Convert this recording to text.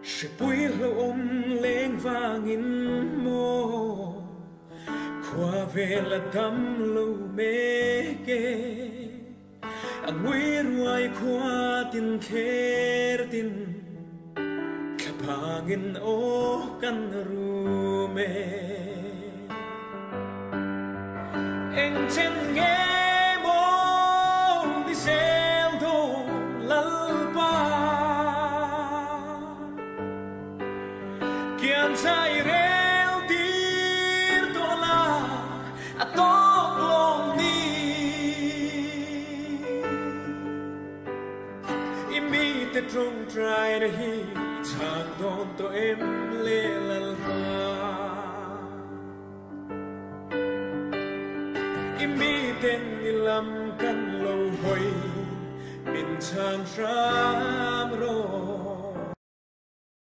sẽ bụi lâu ôm lên vang in mô qua về là thăm lâu mê kê anh nguy ruồi qua tin khéo tin khắp hàng ô căn ru mê anh trên nghe mô đi xem thô lal ba kian sai rel tir dola atok long ni imi te trung trai na hi chang don to em le lal ha imi ten ni lam kan lo hoi min chang ram ro